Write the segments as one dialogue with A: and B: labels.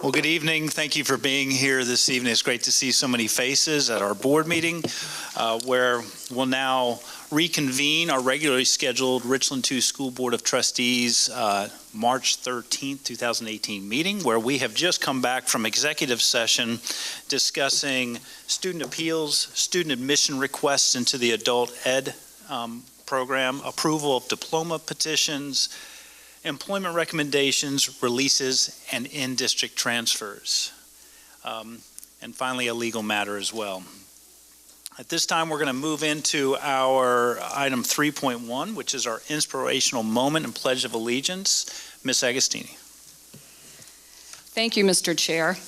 A: Well, good evening. Thank you for being here this evening. It's great to see so many faces at our board meeting, where we'll now reconvene our regularly scheduled Richland 2 School Board of Trustees March 13th, 2018 meeting, where we have just come back from executive session discussing student appeals, student admission requests into the adult ed program, approval of diploma petitions, employment recommendations, releases, and in-district transfers. And finally, a legal matter as well. At this time, we're going to move into our item 3.1, which is our Inspirational Moment and Pledge of Allegiance. Ms. Agostini.
B: Thank you, Mr. Chair.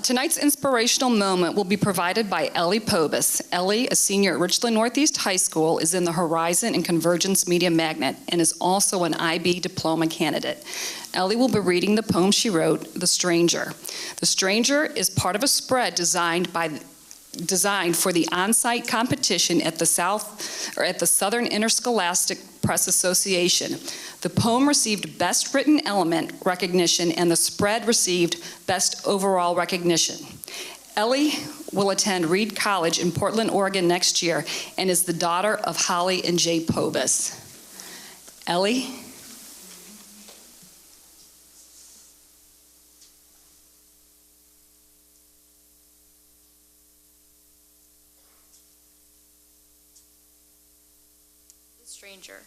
B: Tonight's inspirational moment will be provided by Ellie Pobus. Ellie, a senior at Richland Northeast High School, is in the Horizon and Convergence Media Magnet and is also an IB diploma candidate. Ellie will be reading the poem she wrote, The Stranger. The Stranger is part of a spread designed for the on-site competition at the Southern Interscholastic Press Association. The poem received Best Written Element recognition and the spread received Best Overall recognition. Ellie will attend Reed College in Portland, Oregon next year and is the daughter of Holly and Jay Pobus. Ellie?
C: Stranger.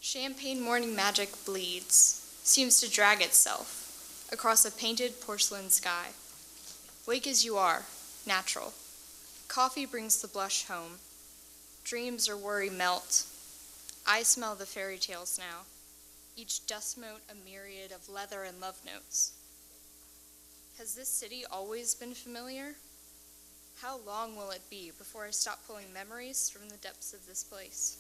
C: Champagne morning magic bleeds, seems to drag itself across a painted porcelain sky. Wake as you are, natural. Coffee brings the blush home. Dreams or worry melt. I smell the fairy tales now, each dust mote a myriad of leather and love notes. Has this city always been familiar? How long will it be before I stop pulling memories from the depths of this place?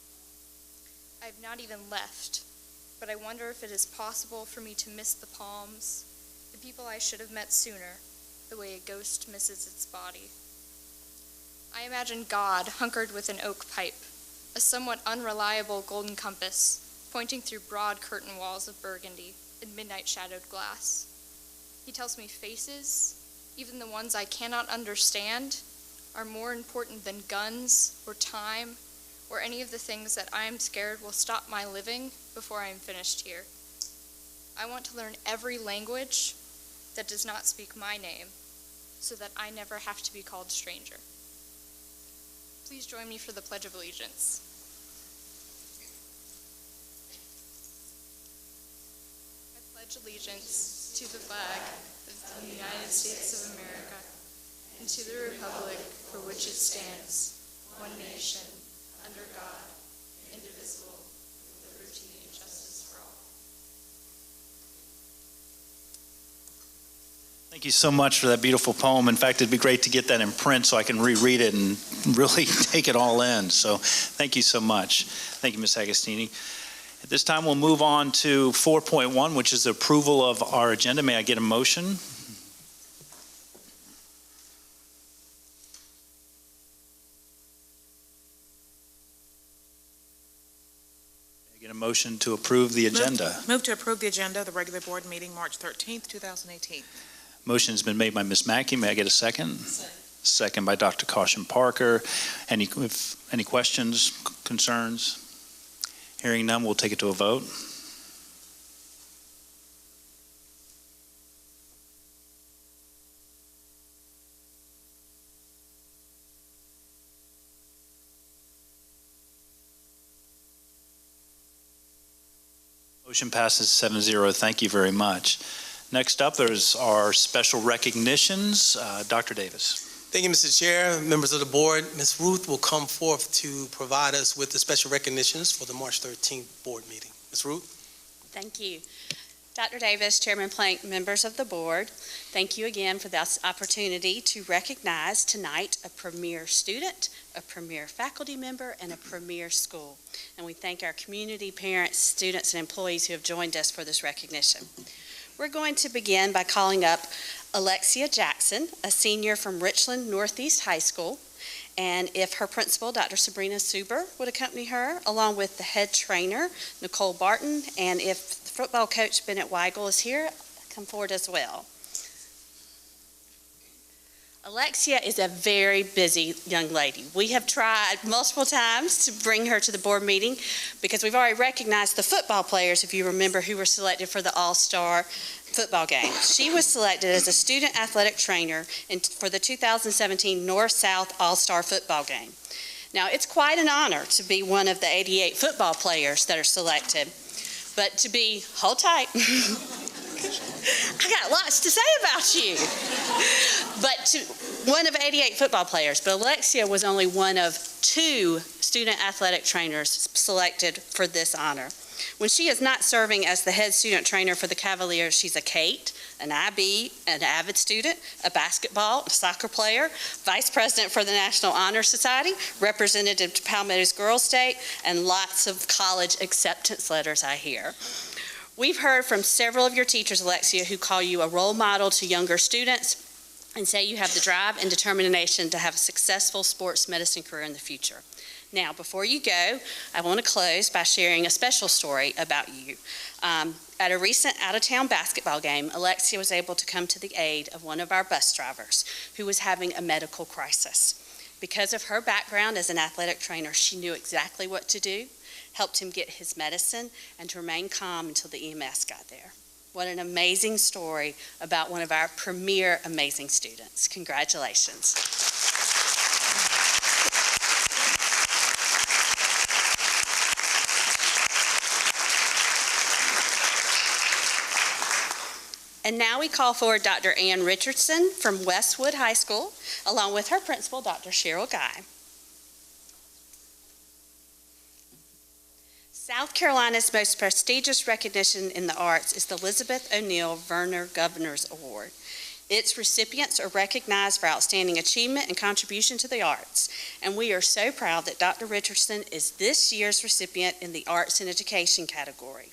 C: I have not even left, but I wonder if it is possible for me to miss the palms, the people I should have met sooner, the way a ghost misses its body. I imagine God hunkered with an oak pipe, a somewhat unreliable golden compass, pointing through broad curtain walls of burgundy and midnight shadowed glass. He tells me faces, even the ones I cannot understand, are more important than guns or time or any of the things that I am scared will stop my living before I am finished here. I want to learn every language that does not speak my name so that I never have to be called stranger. Please join me for the Pledge of Allegiance. I pledge allegiance to the flag of the United States of America and to the republic for which it stands, one nation, under God, indivisible, with liberty and justice for all.
A: Thank you so much for that beautiful poem. In fact, it'd be great to get that in print so I can reread it and really take it all in. So thank you so much. Thank you, Ms. Agostini. At this time, we'll move on to 4.1, which is the approval of our agenda. May I get a motion? A motion to approve the agenda.
D: Move to approve the agenda of the regular board meeting March 13th, 2018.
A: Motion has been made by Ms. Mackey. May I get a second? Second by Dr. Caution Parker. Any questions, concerns? Hearing none, we'll take it to a vote. Motion passes 7-0. Thank you very much. Next up, there's our special recognitions. Dr. Davis.
E: Thank you, Mr. Chair. Members of the board, Ms. Ruth will come forth to provide us with the special recognitions for the March 13th board meeting. Ms. Ruth.
F: Thank you. Dr. Davis, Chairman Plank, members of the board, thank you again for this opportunity to recognize tonight a premier student, a premier faculty member, and a premier school. And we thank our community, parents, students, and employees who have joined us for this recognition. We're going to begin by calling up Alexia Jackson, a senior from Richland Northeast High School. And if her principal, Dr. Sabrina Suber, would accompany her, along with the head trainer, Nicole Barton, and if football coach Bennett Weigel is here, come forward as well. Alexia is a very busy young lady. We have tried multiple times to bring her to the board meeting because we've already recognized the football players, if you remember, who were selected for the All-Star football game. She was selected as a student athletic trainer for the 2017 North-South All-Star football game. Now, it's quite an honor to be one of the 88 football players that are selected, but to be, hold tight, I got lots to say about you. But one of 88 football players, but Alexia was only one of 2 student athletic trainers selected for this honor. When she is not serving as the head student trainer for the Cavaliers, she's a Kate, an IB, an avid student, a basketball, a soccer player, vice president for the National Honor Society, representative to Palmetto's Girls State, and lots of college acceptance letters, I hear. We've heard from several of your teachers, Alexia, who call you a role model to younger students and say you have the drive and determination to have a successful sports medicine career in the future. Now, before you go, I want to close by sharing a special story about you. At a recent out-of-town basketball game, Alexia was able to come to the aid of one of our bus drivers who was having a medical crisis. Because of her background as an athletic trainer, she knew exactly what to do, helped him get his medicine, and to remain calm until the EMS got there. What an amazing story about one of our premier amazing students. Congratulations. And now we call forward Dr. Ann Richardson from Westwood High School, along with her principal, Dr. Cheryl Guy. South Carolina's most prestigious recognition in the arts is the Elizabeth O'Neill Verner Governor's Award. Its recipients are recognized for outstanding achievement and contribution to the arts, and we are so proud that Dr. Richardson is this year's recipient in the Arts and Education category.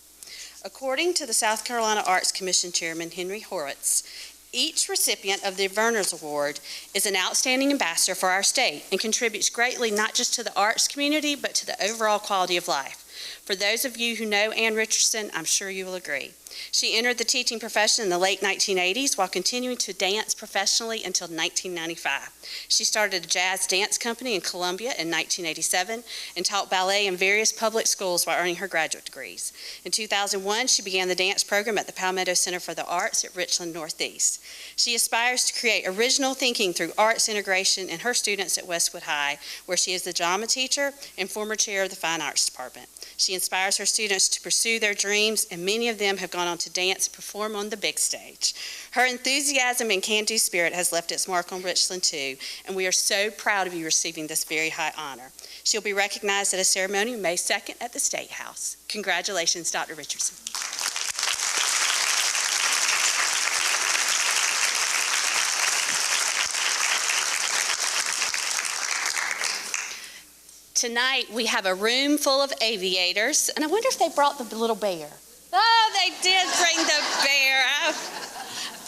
F: According to the South Carolina Arts Commission Chairman Henry Horowitz, each recipient of the Verner's Award is an outstanding ambassador for our state and contributes greatly not just to the arts community, but to the overall quality of life. For those of you who know Ann Richardson, I'm sure you will agree. She entered the teaching profession in the late 1980s while continuing to dance professionally until 1995. She started a jazz dance company in Columbia in 1987 and taught ballet in various public schools while earning her graduate degrees. In 2001, she began the dance program at the Palmetto Center for the Arts at Richland Northeast. She aspires to create original thinking through arts integration in her students at Westwood High, where she is the drama teacher and former chair of the Fine Arts Department. She inspires her students to pursue their dreams, and many of them have gone on to dance and perform on the big stage. Her enthusiasm and can-do spirit has left its mark on Richland too, and we are so proud of you receiving this very high honor. She'll be recognized at a ceremony May 2nd at the State House. Congratulations, Dr. Richardson. Tonight, we have a room full of aviators, and I wonder if they brought the little bear. Oh, they did bring the bear.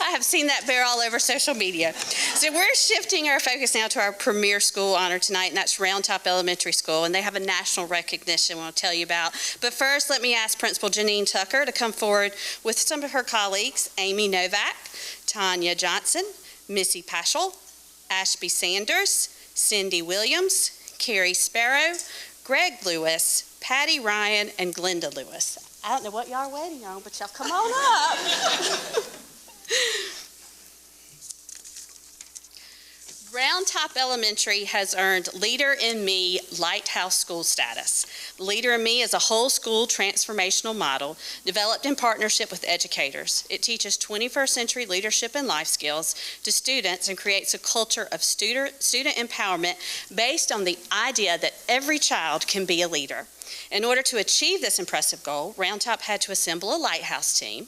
F: I have seen that bear all over social media. So we're shifting our focus now to our premier school honor tonight, and that's Round Top Elementary School, and they have a national recognition we'll tell you about. But first, let me ask Principal Janine Tucker to come forward with some of her colleagues, Amy Novak, Tanya Johnson, Missy Paschal, Ashby Sanders, Cindy Williams, Carrie Sparrow, Greg Lewis, Patty Ryan, and Glenda Lewis. I don't know what y'all are waiting on, but y'all come on up. Round Top Elementary has earned Leader in Me Lighthouse School status. Leader in Me is a whole school transformational model developed in partnership with educators. It teaches 21st century leadership and life skills to students and creates a culture of student empowerment based on the idea that every child can be a leader. In order to achieve this impressive goal, Round Top had to assemble a lighthouse team,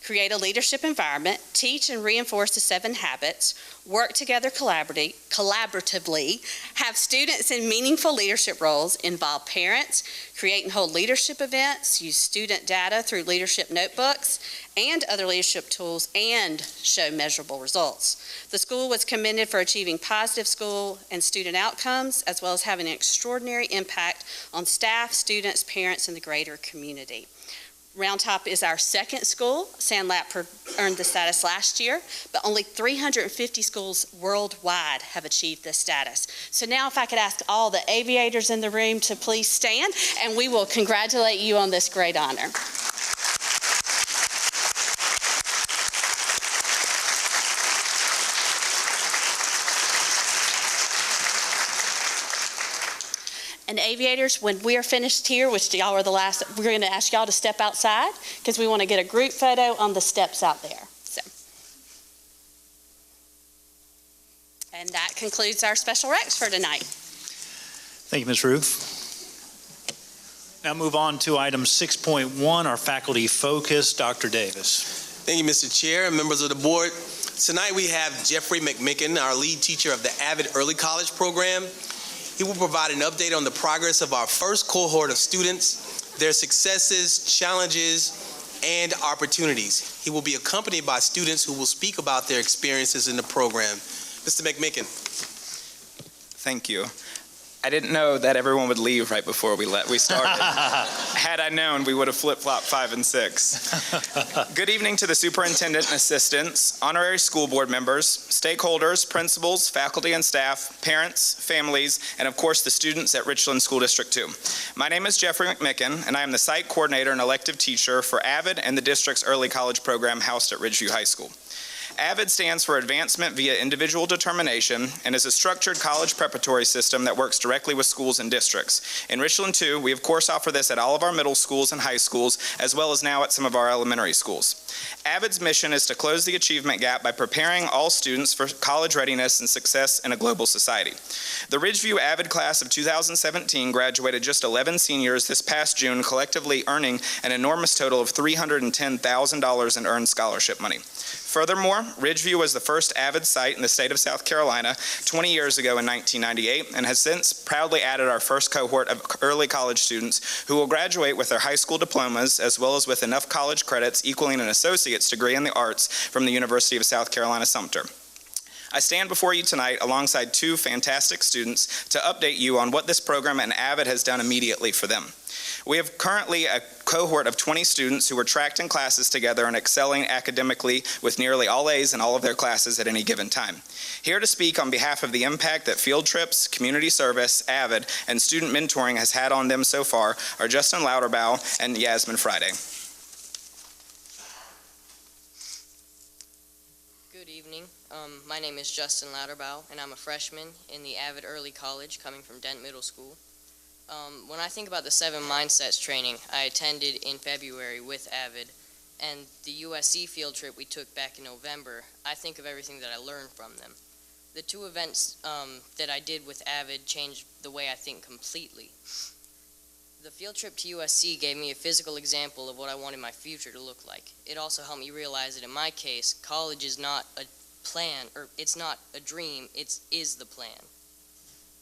F: create a leadership environment, teach and reinforce the 7 habits, work together collaboratively, have students in meaningful leadership roles, involve parents, create and hold leadership events, use student data through leadership notebooks and other leadership tools, and show measurable results. The school was commended for achieving positive school and student outcomes, as well as having an extraordinary impact on staff, students, parents, and the greater community. Round Top is our second school. Sandlap earned the status last year, but only 350 schools worldwide have achieved this status. So now if I could ask all the aviators in the room to please stand, and we will congratulate you on this great honor. And aviators, when we are finished here, which y'all are the last, we're going to ask y'all to step outside because we want to get a group photo on the steps out there. So. And that concludes our special recs for tonight.
A: Thank you, Ms. Ruth. Now move on to item 6.1, our faculty focus. Dr. Davis.
E: Thank you, Mr. Chair and members of the board. Tonight we have Jeffrey McMicken, our lead teacher of the Avid Early College program. He will provide an update on the progress of our first cohort of students, their successes, challenges, and opportunities. He will be accompanied by students who will speak about their experiences in the program. Mr. McMicken.
G: Thank you. I didn't know that everyone would leave right before we started. Had I known, we would have flip-flopped 5 and 6. Good evening to the superintendent and assistants, honorary school board members, stakeholders, principals, faculty and staff, parents, families, and of course the students at Richland School District 2. My name is Jeffrey McMicken, and I am the site coordinator and elective teacher for AVID and the district's early college program housed at Ridgeview High School. AVID stands for Advancement via Individual Determination and is a structured college preparatory system that works directly with schools and districts. In Richland 2, we of course offer this at all of our middle schools and high schools, as well as now at some of our elementary schools. AVID's mission is to close the achievement gap by preparing all students for college readiness and success in a global society. The Ridgeview AVID class of 2017 graduated just 11 seniors this past June, collectively earning an enormous total of $310,000 in earned scholarship money. Furthermore, Ridgeview was the first AVID site in the state of South Carolina 20 years ago in 1998 and has since proudly added our first cohort of early college students who will graduate with their high school diplomas as well as with enough college credits equaling an associate's degree in the arts from the University of South Carolina, Sumter. I stand before you tonight alongside 2 fantastic students to update you on what this program and AVID has done immediately for them. We have currently a cohort of 20 students who are tracked in classes together and excelling academically with nearly all A's in all of their classes at any given time. Here to speak on behalf of the impact that field trips, community service, AVID, and student mentoring has had on them so far are Justin Louderbaugh and Yasmin Friday.
H: Good evening. My name is Justin Louderbaugh, and I'm a freshman in the Avid Early College coming from Dent Middle School. When I think about the 7 Mindsets training I attended in February with Avid and the USC field trip we took back in November, I think of everything that I learned from them. The 2 events that I did with Avid changed the way I think completely. The field trip to USC gave me a physical example of what I wanted my future to look like. It also helped me realize that in my case, college is not a plan, or it's not a dream, it is the plan.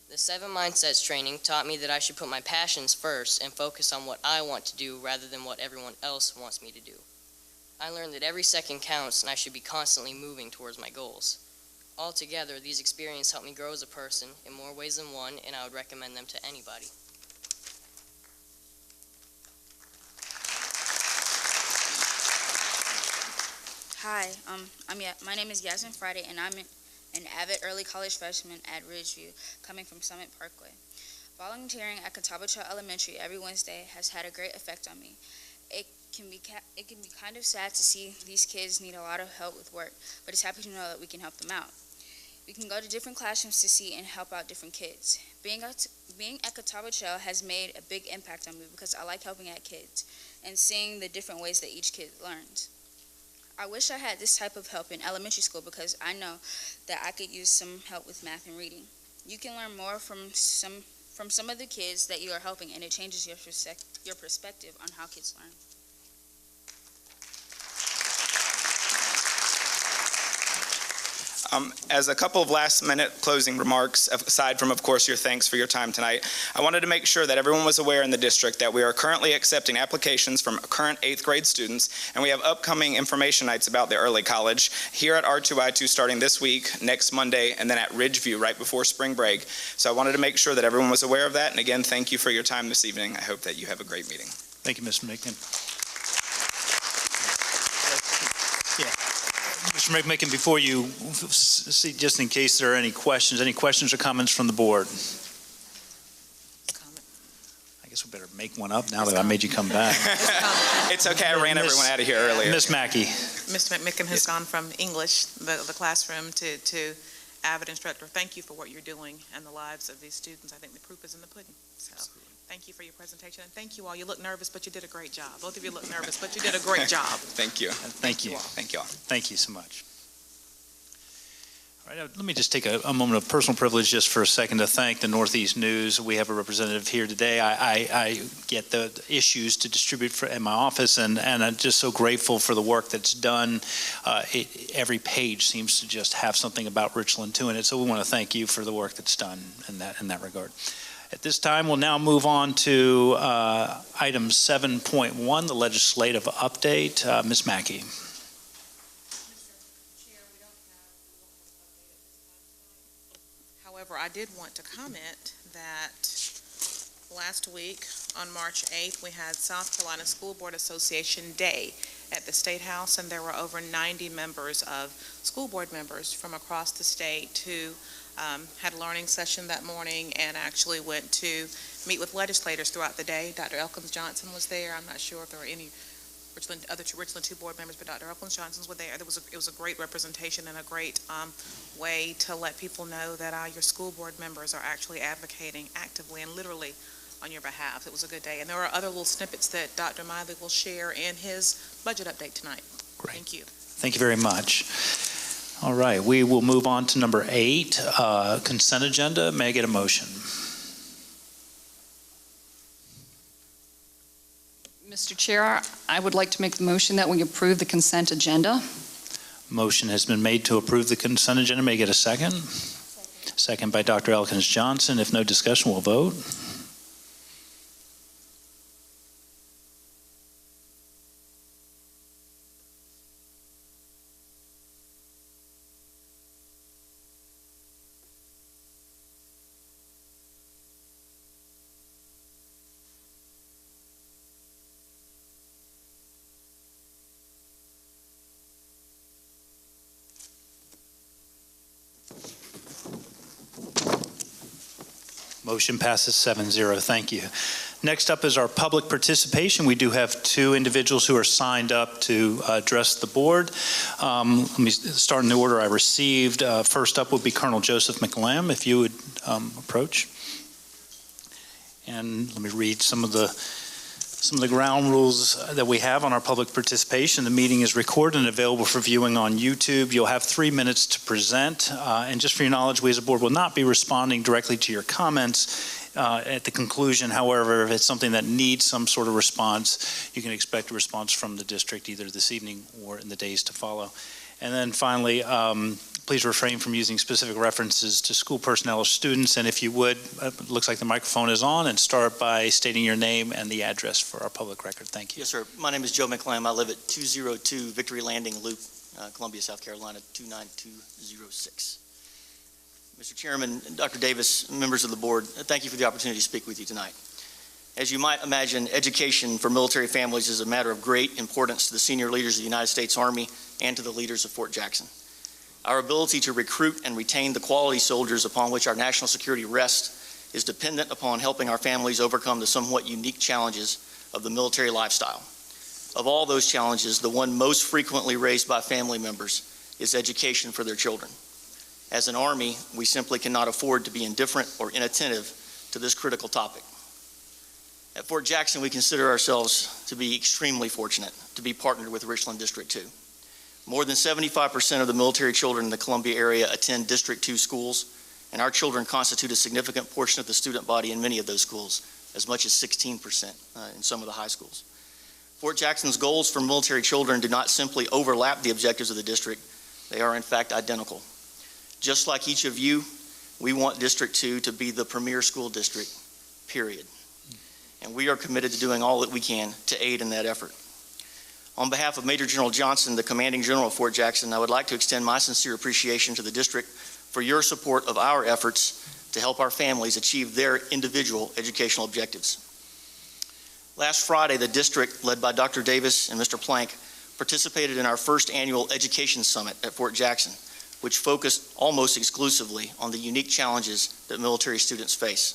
H: The 7 Mindsets training taught me that I should put my passions first and focus on what I want to do rather than what everyone else wants me to do. I learned that every second counts and I should be constantly moving towards my goals. Altogether, these experiences helped me grow as a person in more ways than one, and I would recommend them to anybody.
I: Hi, my name is Yasmin Friday, and I'm an avid early college freshman at Ridgeview, coming from Summit Parkway. Volunteering at Catawba Elementary every Wednesday has had a great effect on me. It can be kind of sad to see these kids need a lot of help with work, but it's happy to know that we can help them out. We can go to different classrooms to see and help out different kids. Being at Catawba has made a big impact on me because I like helping out kids and seeing the different ways that each kid learns. I wish I had this type of help in elementary school because I know that I could use some help with math and reading. You can learn more from some of the kids that you are helping, and it changes your perspective on how kids learn.
G: As a couple of last-minute closing remarks, aside from, of course, your thanks for your time tonight, I wanted to make sure that everyone was aware in the district that we are currently accepting applications from current 8th grade students, and we have upcoming information nights about the early college here at R2I2 starting this week, next Monday, and then at Ridgeview right before spring break. So I wanted to make sure that everyone was aware of that, and again, thank you for your time this evening. I hope that you have a great meeting.
A: Thank you, Mr. McMicken. Mr. McMicken, before you see, just in case there are any questions or comments from the board? I guess we better make one up now that I made you come back.
G: It's okay, I ran everyone out of here earlier.
A: Ms. Mackey.
D: Mr. McMicken has gone from English, the classroom, to avid instructor. Thank you for what you're doing and the lives of these students. I think the proof is in the pudding. So thank you for your presentation, and thank you all. You look nervous, but you did a great job. Both of you look nervous, but you did a great job.
G: Thank you.
A: Thank you.
G: Thank you all.
A: Thank you so much. All right, let me just take a moment of personal privilege just for a second to thank the Northeast News. We have a representative here today. I get the issues to distribute in my office, and I'm just so grateful for the work that's done. Every page seems to just have something about Richland too in it, so we want to thank you for the work that's done in that regard. At this time, we'll now move on to item 7.1, the legislative update. Ms. Mackey.
D: However, I did want to comment that last week on March 8th, we had South Carolina School Board Association Day at the State House, and there were over 90 members of school board members from across the state who had a learning session that morning and actually went to meet with legislators throughout the day. Dr. Elkins Johnson was there. I'm not sure if there were any Richland 2 board members, but Dr. Elkins Johnson was there. It was a great representation and a great way to let people know that your school board members are actually advocating actively and literally on your behalf. It was a good day. And there are other little snippets that Dr. Miley will share in his budget update tonight.
A: Great.
D: Thank you.
A: Thank you very much. All right, we will move on to number 8, consent agenda. May I get a motion?
B: Mr. Chair, I would like to make the motion that we approve the consent agenda.
A: Motion has been made to approve the consent agenda. May I get a second? Second by Dr. Elkins Johnson. If no discussion, we'll vote. Motion passes 7-0. Thank you. Next up is our public participation. We do have 2 individuals who are signed up to address the board. Let me start in the order I received. First up would be Colonel Joseph McLamb, if you would approach. And let me read some of the ground rules that we have on our public participation. The meeting is recorded and available for viewing on YouTube. You'll have 3 minutes to present. And just for your knowledge, we as a board will not be responding directly to your comments at the conclusion. However, if it's something that needs some sort of response, you can expect a response from the district either this evening or in the days to follow. And then finally, please refrain from using specific references to school personnel or students. And if you would, it looks like the microphone is on, and start by stating your name and the address for our public record. Thank you.
J: Yes, sir. My name is Joe McLamb. I live at 202 Victory Landing Loop, Columbia, South Carolina, 29206. Mr. Chairman, Dr. Davis, members of the board, thank you for the opportunity to speak with you tonight. As you might imagine, education for military families is a matter of great importance to the senior leaders of the United States Army and to the leaders of Fort Jackson. Our ability to recruit and retain the quality soldiers upon which our national security rests is dependent upon helping our families overcome the somewhat unique challenges of the military lifestyle. Of all those challenges, the one most frequently raised by family members is education for their children. As an Army, we simply cannot afford to be indifferent or inattentive to this critical topic. At Fort Jackson, we consider ourselves to be extremely fortunate to be partnered with Richland District 2. More than 75% of the military children in the Columbia area attend District 2 schools, and our children constitute a significant portion of the student body in many of those schools, as much as 16% in some of the high schools. Fort Jackson's goals for military children do not simply overlap the objectives of the district, they are in fact identical. Just like each of you, we want District 2 to be the premier school district, period. And we are committed to doing all that we can to aid in that effort. On behalf of Major General Johnson, the Commanding General of Fort Jackson, I would like to extend my sincere appreciation to the district for your support of our efforts to help our families achieve their individual educational objectives. Last Friday, the district, led by Dr. Davis and Mr. Plank, participated in our first annual Education Summit at Fort Jackson, which focused almost exclusively on the unique challenges that military students face.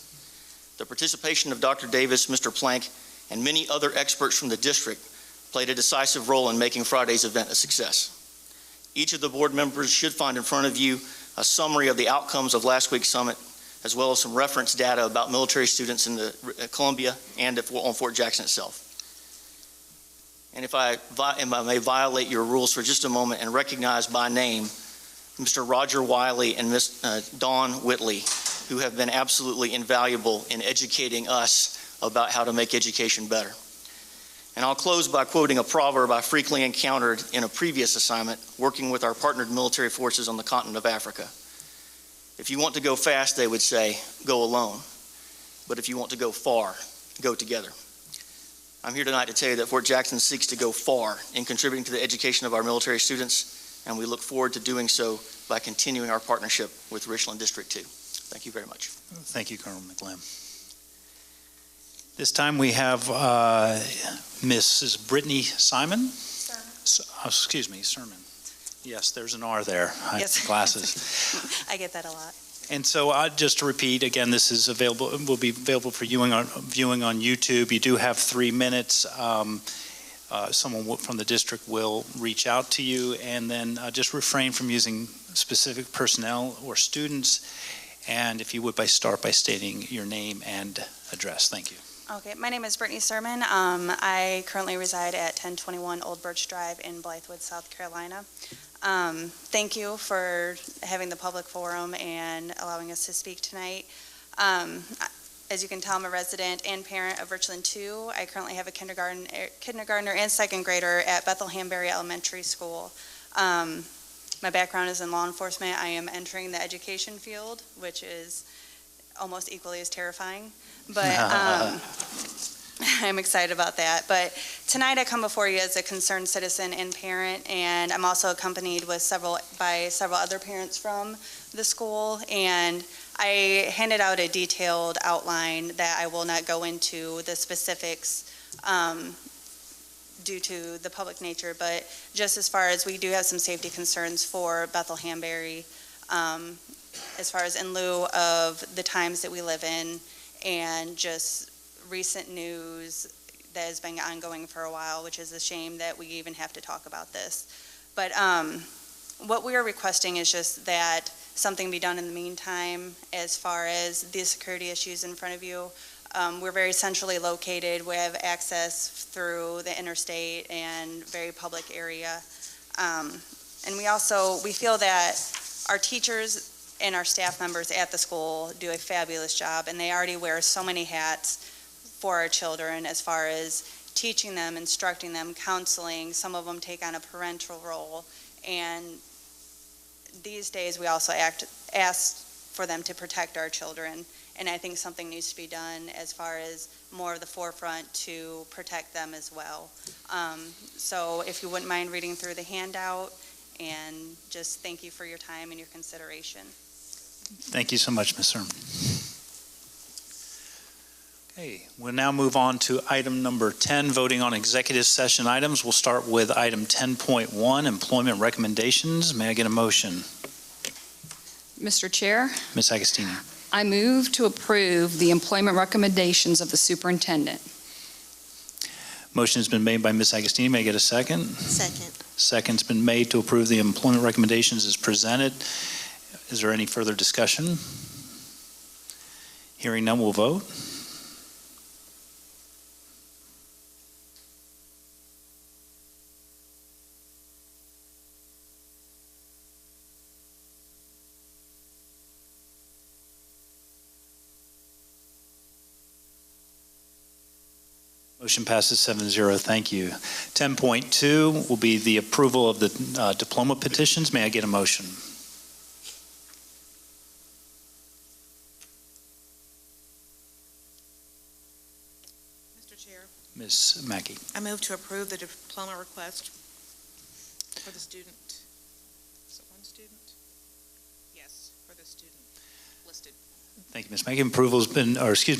J: The participation of Dr. Davis, Mr. Plank, and many other experts from the district played a decisive role in making Friday's event a success. Each of the board members should find in front of you a summary of the outcomes of last week's summit, as well as some reference data about military students in the Columbia and on Fort Jackson itself. And if I may violate your rules for just a moment and recognize by name Mr. Roger Wiley and Ms. Dawn Whitley, who have been absolutely invaluable in educating us about how to make education better. And I'll close by quoting a proverb I frequently encountered in a previous assignment working with our partnered military forces on the continent of Africa. If you want to go fast, they would say, go alone. But if you want to go far, go together. I'm here tonight to tell you that Fort Jackson seeks to go far in contributing to the education of our military students, and we look forward to doing so by continuing our partnership with Richland District 2. Thank you very much.
A: Thank you, Colonel McLamb. This time we have Mrs. Brittany Simon. Excuse me, Sermon. Yes, there's an R there. I have glasses.
K: I get that a lot.
A: And so just to repeat, again, this is available, will be available for viewing on YouTube. You do have 3 minutes. Someone from the district will reach out to you, and then just refrain from using specific personnel or students. And if you would start by stating your name and address. Thank you.
K: Okay, my name is Brittany Simon. I currently reside at 1021 Old Birch Drive in Blythewood, South Carolina. Thank you for having the public forum and allowing us to speak tonight. As you can tell, I'm a resident and parent of Richland 2. I currently have a kindergartner and second grader at Bethlehem Berry Elementary School. My background is in law enforcement. I am entering the education field, which is almost equally as terrifying, but I'm excited about that. But tonight I come before you as a concerned citizen and parent, and I'm also accompanied with several other parents from the school, and I handed out a detailed outline that I will not go into the specifics due to the public nature, but just as far as we do have some safety concerns for Bethlehem Berry, as far as in lieu of the times that we live in and just recent news that has been ongoing for a while, which is a shame that we even have to talk about this. But what we are requesting is just that something be done in the meantime as far as the security issues in front of you. We're very centrally located. We have access through the interstate and very public area. And we feel that our teachers and our staff members at the school do a fabulous job, and they already wear so many hats for our children as far as teaching them, instructing them, counseling. Some of them take on a parental role, and these days we also ask for them to protect our children, and I think something needs to be done as far as more of the forefront to protect them as well. So if you wouldn't mind reading through the handout, and just thank you for your time and your consideration.
A: Thank you so much, Ms. Sermon. Okay, we'll now move on to item number 10, voting on executive session items. We'll start with item 10.1, employment recommendations. May I get a motion?
B: Mr. Chair,
A: Ms. Agostini.
B: I move to approve the employment recommendations of the superintendent.
A: Motion has been made by Ms. Agostini. May I get a second?
L: Second.
A: Second's been made to approve the employment recommendations as presented. Is there any further discussion? Hearing none, we'll vote. Motion passes 7-0. Thank you. 10.2 will be the approval of the diploma petitions. May I get a motion?
D: Mr. Chair,
A: Ms. Mackey.
D: I move to approve the diploma request for the student. Is it one student? Yes, for the student listed.
A: Thank you, Ms. Mackey.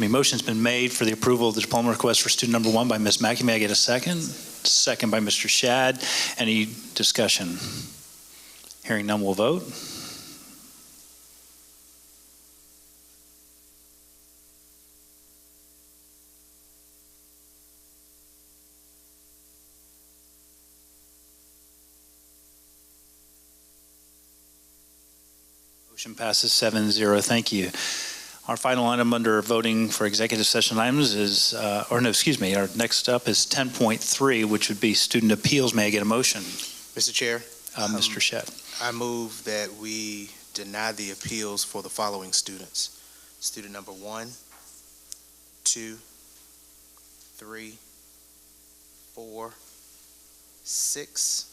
A: Motion's been made for the approval of the diploma request for student number 1 by Ms. Mackey. May I get a second? second by Mr. Shad. Any discussion? Hearing none, we'll vote. Motion passes 7-0. Thank you. Our final item under voting for executive session items is, our next up is 10.3, which would be student appeals. May I get a motion?
L: Mr. Chair,
A: Mr. Shedd.
L: I move that we deny the appeals for the following students. Student number 1, 2, 3, 4, 6,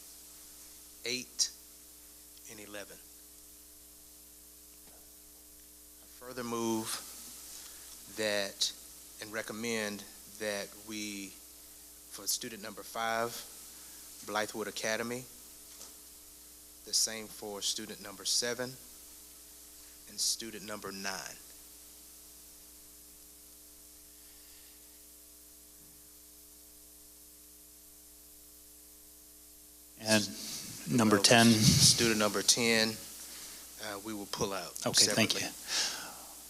L: 8, and 11. Further move that and recommend that we, for student number 5, Blythewood Academy, the same for student number 7 and student number 9.
A: And number 10.
L: Student number 10, we will pull out.
A: Okay,
L: separately.
A: thank you.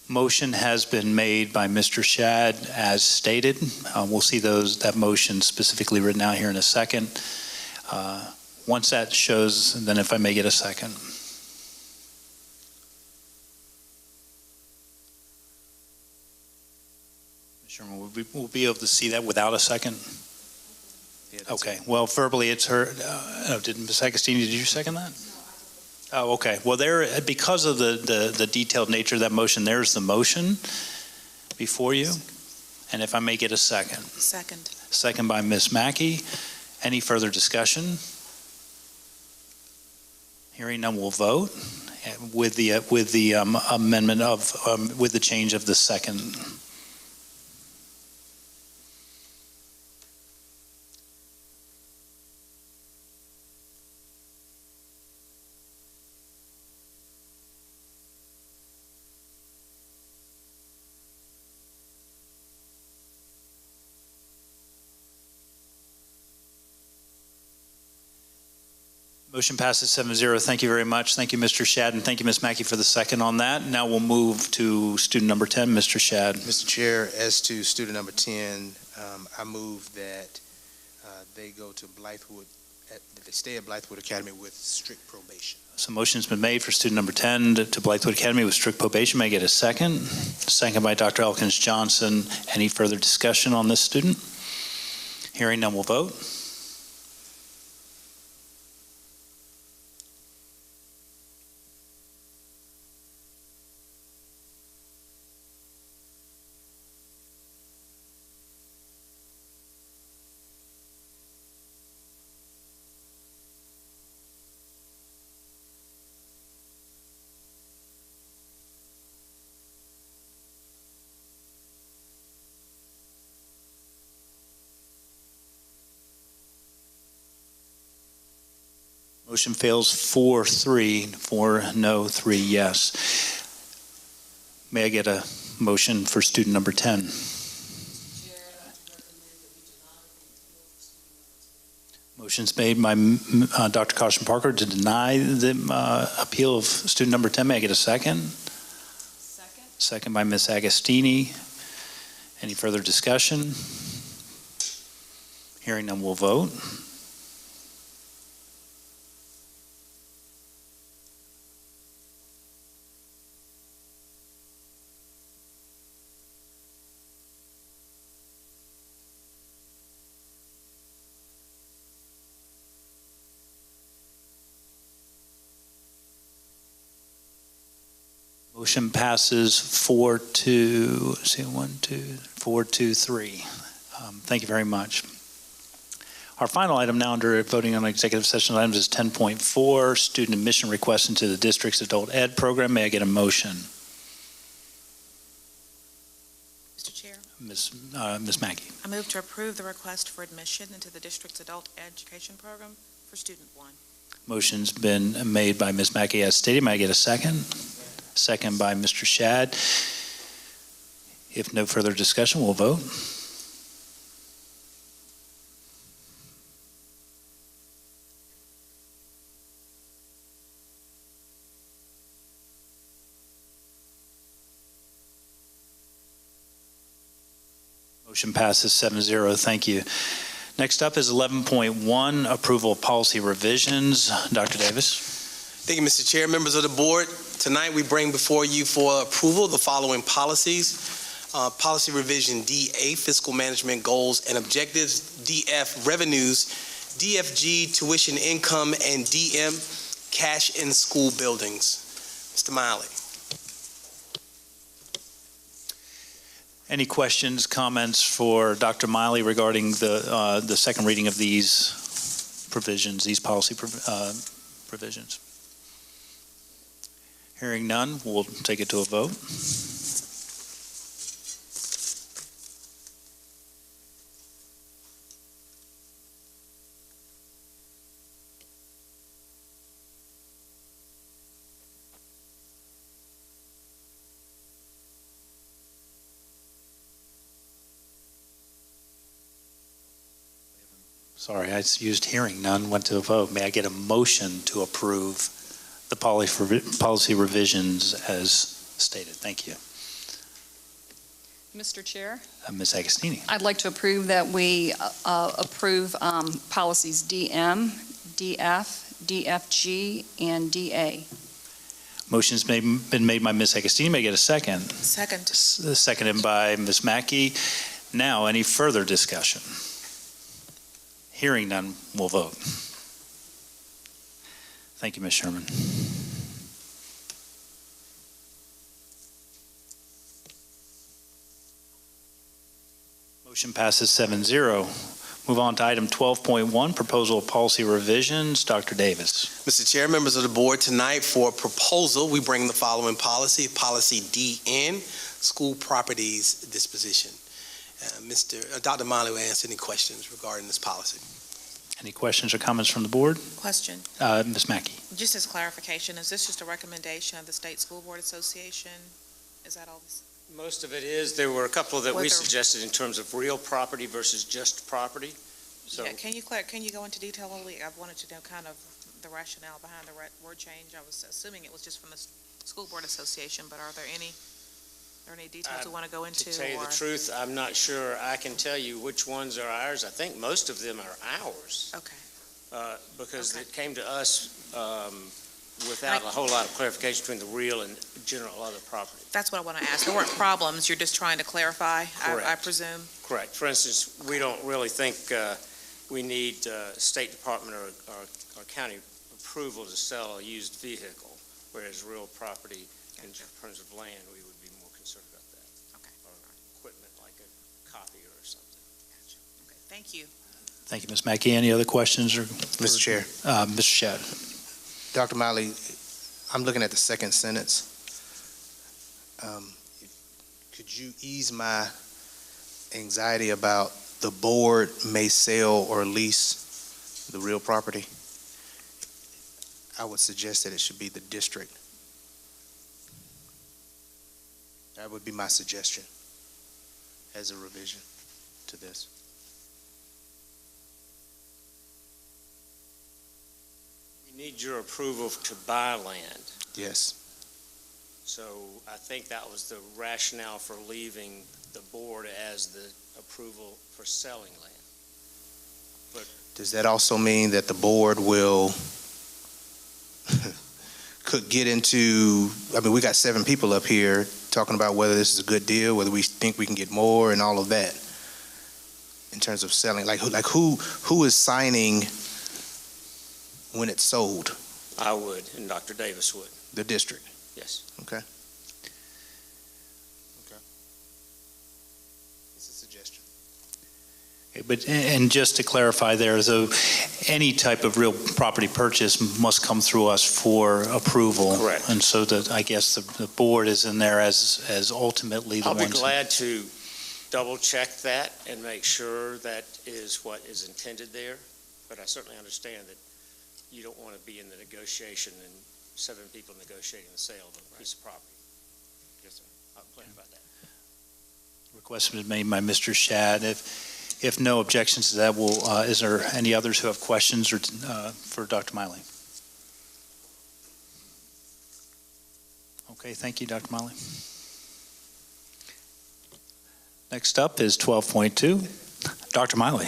A: Motion has been made by Mr. Shad as stated. We'll see that motion specifically written out here in a second. Once that shows, then if I may get a second. Sherman, we'll be able to see that without a second? Okay, well, verbally it's heard. Did Ms. Agostini, did you second that? Oh, okay. Well, because of the detailed nature of that motion, there's the motion before you. And if I may get a second.
D: Second.
A: Second by Ms. Mackey. Any further discussion? Hearing none, we'll vote with the amendment of with the change of the second. Motion passes 7-0. Thank you very much. Thank you, Mr. Shad, and thank you, Ms. Mackey, for the second on that. Now we'll move to student number 10, Mr. Shad.
L: Mr. Chair, as to student number 10, I move that they go to Blythewood, that they stay at Blythewood Academy with strict probation.
A: So motion's been made for student number 10 to Blythewood Academy with strict probation. May I get a second? Second by Dr. Elkins Johnson. Any further discussion on this student? Hearing none, we'll vote. Motion fails 4-3, 4 no, 3 yes. May I get a motion for student number 10? Motion's made by Dr. Caution Parker to deny the appeal of student number 10. May I get a second? Second. Second by Ms. Agostini. Any further discussion? Hearing none, we'll vote. Motion passes 4-2-3. Thank you very much. Our final item now under voting on executive session items is 10.4, student admission request into the district's adult ed program. May I get a motion?
D: Mr. Chair.
A: Ms. Mackey.
D: I move to approve the request for admission into the district's adult education program for student 1.
A: Motion's been made by Ms. Mackey as stated. May I get a second? Second by Mr. Shad. If no further discussion, we'll vote. Motion passes 7-0. Thank you. Next up is 11.1, approval of policy revisions. Dr. Davis.
E: Thank you, Mr. Chair, members of the board. Tonight we bring before you for approval the following policies. Policy revision DA, fiscal management goals and objectives, DF, revenues, DFG, tuition income, and DM, cash in school buildings. Mr. Miley.
A: Any questions, comments for Dr. Miley regarding the second reading of these provisions, these policy provisions? Hearing none, we'll take it to a vote. Sorry, I used hearing none, went to a vote. May I get a motion to approve the policy revisions as stated? Thank you.
B: Mr. Chair,
A: Ms. Agostini.
B: I'd like to approve that we approve policies DM, DF, DFG, and DA.
A: Motion's been made by Ms. Agostini. May I get a second?
D: Second.
A: Seconded by Ms. Mackey. Now, any further discussion? Hearing none, we'll vote. Thank you, Ms. Sherman. Motion passes 7-0. Move on to item 12.1, proposal of policy revisions. Dr. Davis.
E: Mr. Chair, members of the board, tonight for proposal, we bring the following policy, policy DN, school properties disposition. Dr. Miley will answer any questions regarding this policy.
A: Any questions or comments from the board?
D: Question.
A: Ms. Mackey.
D: Just as clarification, is this just a recommendation of the State School Board Association? Is that all this?
M: Most of it is. There were a couple that we suggested in terms of real property versus just property. So
D: Yeah, can you go into detail a little? I wanted to know kind of the rationale behind the word change. I was assuming it was just from the School Board Association, but are there any details we want to go into?
M: To tell you the truth, I'm not sure I can tell you which ones are ours. I think most of them are ours.
D: Okay.
M: Because it came to us without a whole lot of clarification between the real and general other property.
D: That's what I want to ask. There weren't problems. You're just trying to clarify, I presume?
M: Correct. For instance, we don't really think we need State Department or county approval to sell a used vehicle, whereas real property in terms of land, we would be more concerned about that.
D: Okay.
M: Or equipment like a copier or something.
D: Gotcha. Okay. Thank you.
A: Thank you, Ms. Mackey. Any other questions?
L: Mr. Chair.
A: Mr. Shad.
L: Dr. Miley, I'm looking at the second sentence. Could you ease my anxiety about the board may sell or lease the real property? I would suggest that it should be the district. That would be my suggestion as a revision to this.
M: We need your approval to buy land.
L: Yes.
M: So I think that was the rationale for leaving the board as the approval for selling land.
L: Does that also mean that the board will could get into, I mean, we got 7 people up here talking about whether this is a good deal, whether we think we can get more and all of that in terms of selling, like who is signing when it's sold?
M: I would, and Dr. Davis would.
L: The district?
M: Yes.
L: Okay. It's a suggestion.
A: But, and just to clarify there, though, any type of real property purchase must come through us for approval.
M: Correct.
A: And so that, I guess the board is in there as ultimately the
M: I'll
A: ones.
M: be glad to double check that and make sure that is what is intended there. But I certainly understand that you don't want to be in the negotiation and 7 people negotiating the sale of a piece of property. Yes, sir. I'll plan about that.
A: Request was made by Mr. Shad. If no objections to that, is there any others who have questions for Dr. Miley? Okay, thank you, Dr. Miley. Next up is 12.2. Dr. Miley.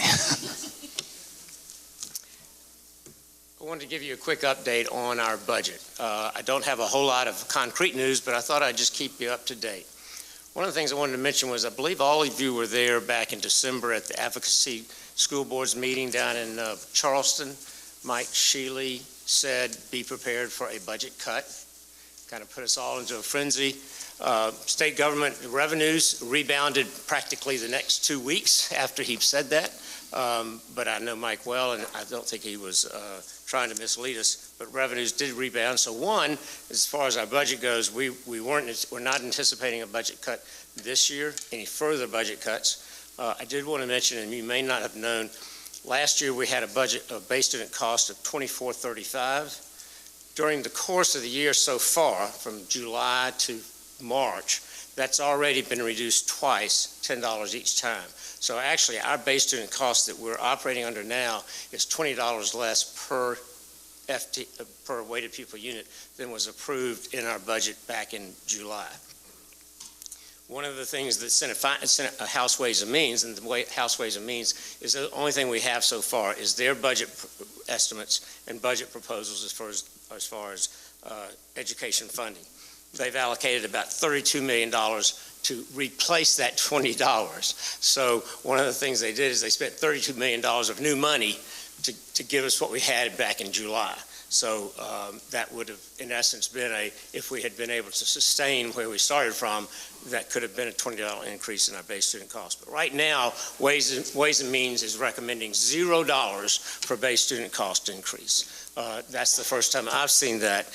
M: I wanted to give you a quick update on our budget. I don't have a whole lot of concrete news, but I thought I'd just keep you up to date. One of the things I wanted to mention was I believe all of you were there back in December at the Advocacy School Board's meeting down in Charleston. Mike Shealy said, be prepared for a budget cut. Kind of put us all into a frenzy. State government revenues rebounded practically the next 2 weeks after he said that. But I know Mike well, and I don't think he was trying to mislead us. But revenues did rebound. So one, as far as our budget goes, we're not anticipating a budget cut this year, any further budget cuts. I did want to mention, and you may not have known, last year we had a base student cost of $24.35. During the course of the year so far, from July to March, that's already been reduced twice, $10 each time. So actually, our base student cost that we're operating under now is $20 less per weighted pupil unit than was approved in our budget back in July. One of the things that Senate House Ways and Means, and the House Ways and Means is the only thing we have so far is their budget estimates and budget proposals as far as education funding. They've allocated about $32 million to replace that $20. So one of the things they did is they spent $32 million of new money to give us what we had back in July. So that would have, in essence, been if we had been able to sustain where we started from, that could have been a $20 increase in our base student cost. But right now, Ways and Means is recommending $0 for base student cost increase. That's the first time I've seen that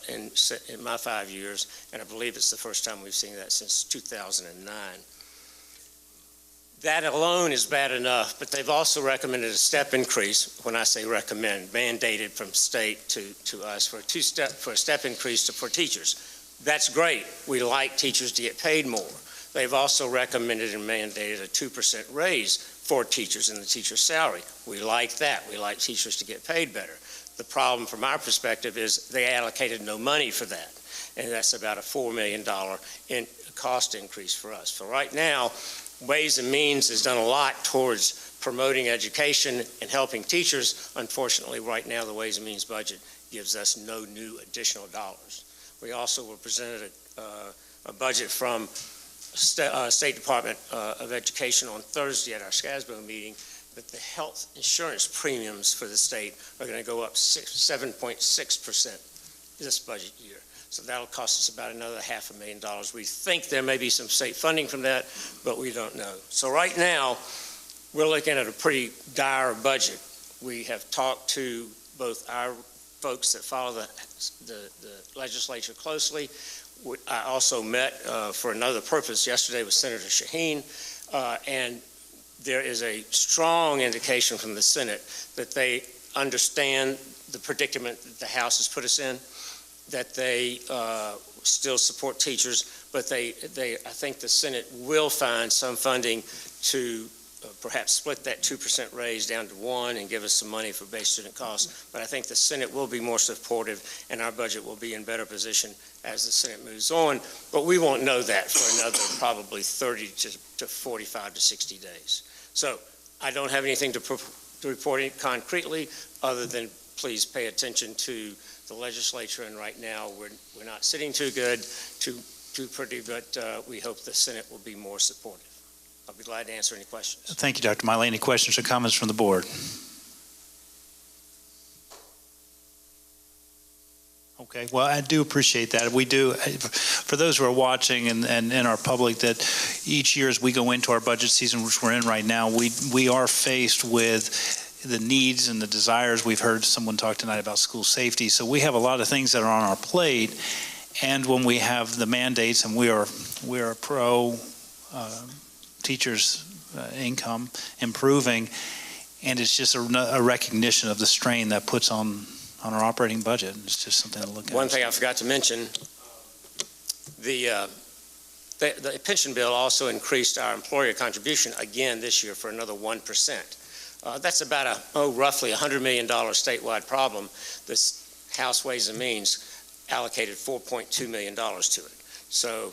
M: in my 5 years, and I believe it's the first time we've seen that since 2009. That alone is bad enough, but they've also recommended a step increase. When I say recommend, mandated from state to us for a step increase for teachers. That's great. We like teachers to get paid more. They've also recommended and mandated a 2% raise for teachers in the teacher's salary. We like that. We like teachers to get paid better. The problem from our perspective is they allocated no money for that, and that's about a $4 million cost increase for us. For right now, Ways and Means has done a lot towards promoting education and helping teachers. Unfortunately, right now, the Ways and Means budget gives us no new additional dollars. We also were presented a budget from State Department of Education on Thursday at our SCASBO meeting that the health insurance premiums for the state are going to go up 7.6% this budget year. So that'll cost us about another $500,000. We think there may be some state funding from that, but we don't know. So right now, we're looking at a pretty dire budget. We have talked to both our folks that follow the legislature closely. I also met for another purpose yesterday with Senator Shaheen, and there is a strong indication from the Senate that they understand the predicament that the House has put us in, that they still support teachers, but I think the Senate will find some funding to perhaps split that 2% raise down to 1% and give us some money for base student costs. But I think the Senate will be more supportive, and our budget will be in better position as the Senate moves on. But we won't know that for another probably 30 to 45 to 60 days. So I don't have anything to report concretely other than please pay attention to the legislature, and right now we're not sitting too good, too pretty, but we hope the Senate will be more supportive. I'll be glad to answer any questions.
A: Thank you, Dr. Miley. Any questions or comments from the board? Okay, well, I do appreciate that. We do, for those who are watching and in our public, that each year as we go into our budget season, which we're in right now, we are faced with the needs and the desires. We've heard someone talk tonight about school safety. So we have a lot of things that are on our plate. And when we have the mandates, and we are pro teachers' income improving, and it's just a recognition of the strain that puts on our operating budget. It's just something to look at.
M: One thing I forgot to mention, the pension bill also increased our employer contribution again this year for another 1%. That's about roughly $100 million statewide problem. This House Ways and Means allocated $4.2 million to it. So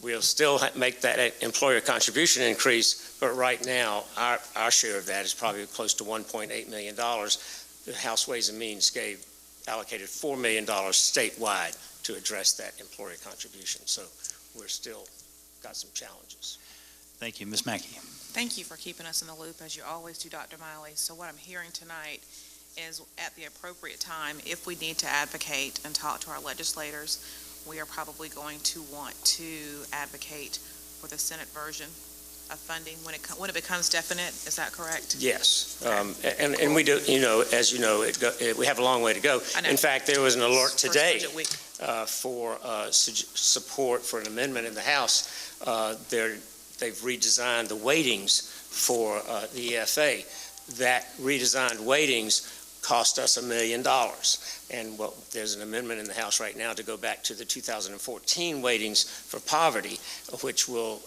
M: We'll still make that employer contribution increase, but right now, our share of that is probably close to $1.8 million. The House Ways and Means allocated $4 million statewide to address that employer contribution. So we're still got some challenges.
A: Thank you. Ms. Mackey.
D: Thank you for keeping us in the loop, as you always do, Dr. Miley. So what I'm hearing tonight is at the appropriate time, if we need to advocate and talk to our legislators, we are probably going to want to advocate for the Senate version of funding when it becomes definite. Is that correct?
M: Yes.
D: Okay.
M: And we do, as you know, we have a long way to go.
D: I know.
M: In fact, there was an alert today
D: First budget week.
M: for support for an amendment in the House. They've redesigned the weightings for the EFA. That redesigned weightings cost us $1 million. And there's an amendment in the House right now to go back to the 2014 weightings for poverty, which would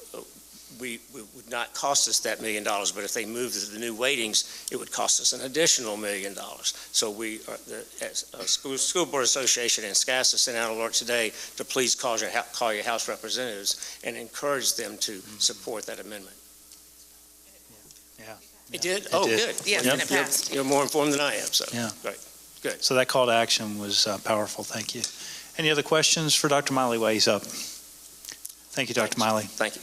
M: not cost us that $1 million, but if they move to the new weightings, it would cost us an additional $1 million. So we, School Board Association and SCASA sent out an alert today to please call your House representatives and encourage them to support that amendment.
A: Yeah.
M: It did?
A: It
M: Oh,
A: did.
M: good.
D: Yes, and it passed.
M: You're more informed than I am, so.
A: Yeah.
M: Great. Good.
A: So that call to action was powerful. Thank you. Any other questions for Dr. Miley while he's up? Thank you, Dr. Miley.
M: Thank you.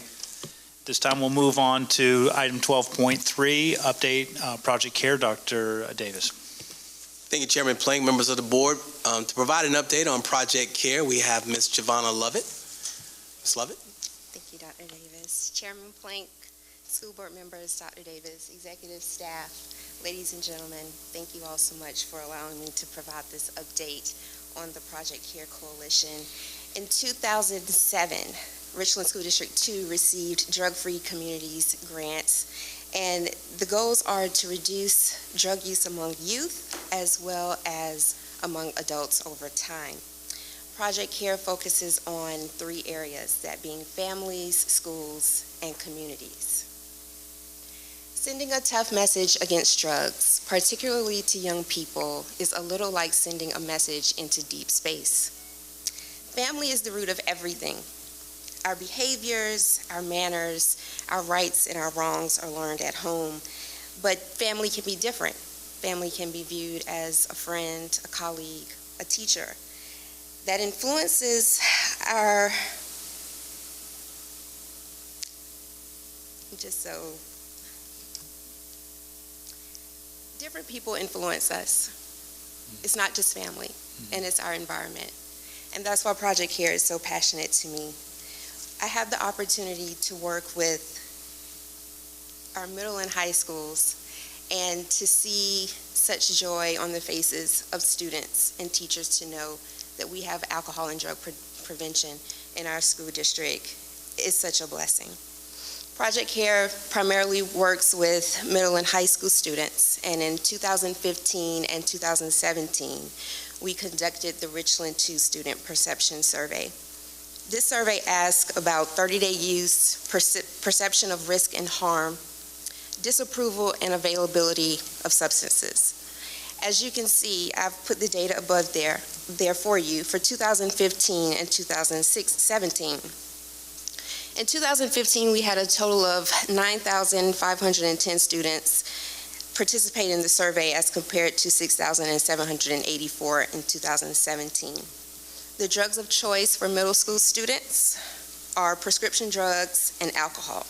A: This time we'll move on to item 12.3, update Project CARE. Dr. Davis.
E: Thank you, Chairman Plank, members of the board. To provide an update on Project CARE, we have Ms. Giovanna Lovett. Ms. Lovett?
N: Thank you, Dr. Davis. Chairman Plank, school board members, Dr. Davis, executive staff, ladies and gentlemen, thank you all so much for allowing me to provide this update on the Project CARE Coalition. In 2007, Richland School District 2 received Drug-Free Communities grants, and the goals are to reduce drug use among youth as well as among adults over time. Project CARE focuses on 3 areas, that being families, schools, and communities. Sending a tough message against drugs, particularly to young people, is a little like sending a message into deep space. Family is the root of everything. Our behaviors, our manners, our rights and our wrongs are learned at home, but family can be different. Family can be viewed as a friend, a colleague, a teacher. That influences our, different people influence us. It's not just family, and it's our environment. And that's why Project CARE is so passionate to me. I have the opportunity to work with our middle and high schools and to see such joy on the faces of students and teachers to know that we have alcohol and drug prevention in our school district is such a blessing. Project CARE primarily works with middle and high school students, and in 2015 and 2017, we conducted the Richland 2 Student Perception Survey. This survey asks about 30-day use, perception of risk and harm, disapproval and availability of substances. As you can see, I've put the data above there for you for 2015 and 2017. In 2015, we had a total of 9,510 students participate in the survey as compared to 6,784 in 2017. The drugs of choice for middle school students are prescription drugs and alcohol.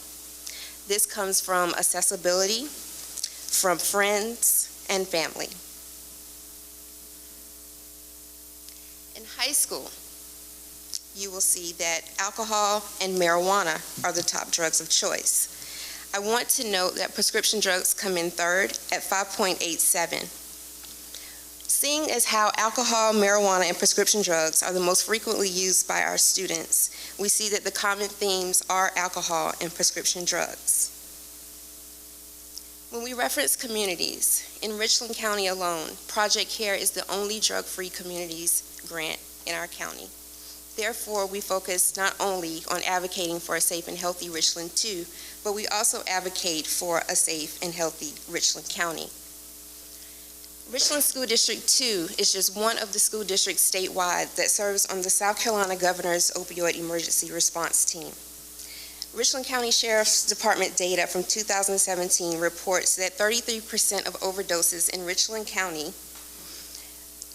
N: This comes from accessibility, from friends, and family. In high school, you will see that alcohol and marijuana are the top drugs of choice. I want to note that prescription drugs come in third at 5.87. Seeing as how alcohol, marijuana, and prescription drugs are the most frequently used by our students, we see that the common themes are alcohol and prescription drugs. When we reference communities, in Richland County alone, Project CARE is the only drug-free communities grant in our county. Therefore, we focus not only on advocating for a safe and healthy Richland 2, but we also advocate for a safe and healthy Richland County. Richland School District 2 is just one of the school districts statewide that serves on the South Carolina Governor's Opioid Emergency Response Team. Richland County Sheriff's Department data from 2017 reports that 33% of overdoses in Richland County,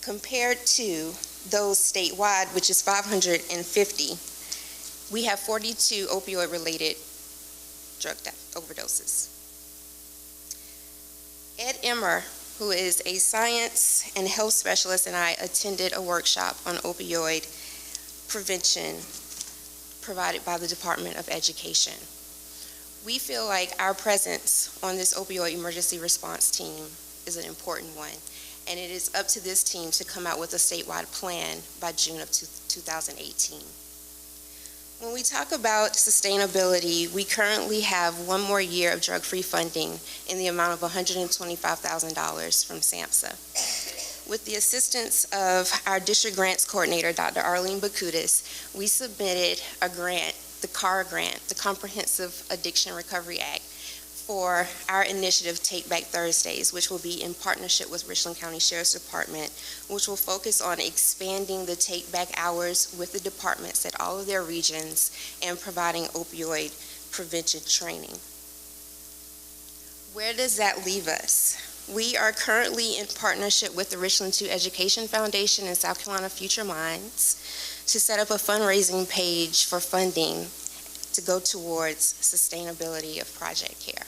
N: compared to those statewide, which is 550, we have 42 opioid-related drug overdoses. Ed Emmer, who is a science and health specialist, and I attended a workshop on opioid prevention provided by the Department of Education. We feel like our presence on this opioid emergency response team is an important one, and it is up to this team to come out with a statewide plan by June of 2018. When we talk about sustainability, we currently have one more year of drug-free funding in the amount of $125,000 from SAMHSA. With the assistance of our district grants coordinator, Dr. Arlene Bakutis, we submitted a grant, the CAR grant, the Comprehensive Addiction Recovery Act, for our initiative Take Back Thursdays, which will be in partnership with Richland County Sheriff's Department, which will focus on expanding the take back hours with the departments at all of their regions and providing opioid prevention training. Where does that leave us? We are currently in partnership with the Richland 2 Education Foundation and South Carolina Future Minds to set up a fundraising page for funding to go towards sustainability of Project CARE.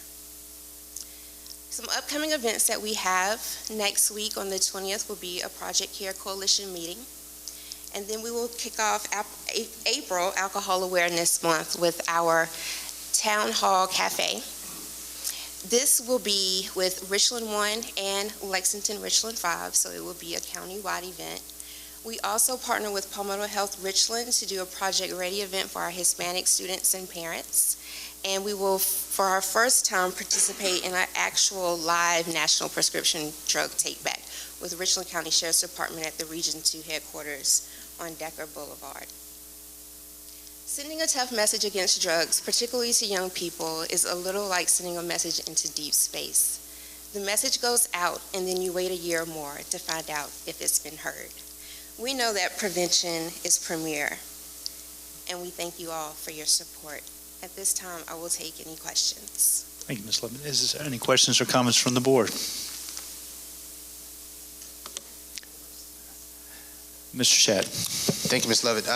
N: Some upcoming events that we have next week on the 20th will be a Project CARE Coalition meeting. And then we will kick off April Alcohol Awareness Month with our Town Hall Cafe. This will be with Richland 1 and Lexington Richland 5, so it will be a county-wide event. We also partner with Palmetto Health Richland to do a Project Ready event for our Hispanic students and parents. And we will, for our first time, participate in an actual live national prescription drug take-back with Richland County Sheriff's Department at the Region 2 headquarters on Decker Boulevard. Sending a tough message against drugs, particularly to young people, is a little like sending a message into deep space. The message goes out, and then you wait a year or more to find out if it's been heard. We know that prevention is premier, and we thank you all for your support. At this time, I will take any questions.
A: Thank you, Ms. Levin. Is there any questions or comments from the board? Mr. Shad.
L: Thank you, Ms. Levitt.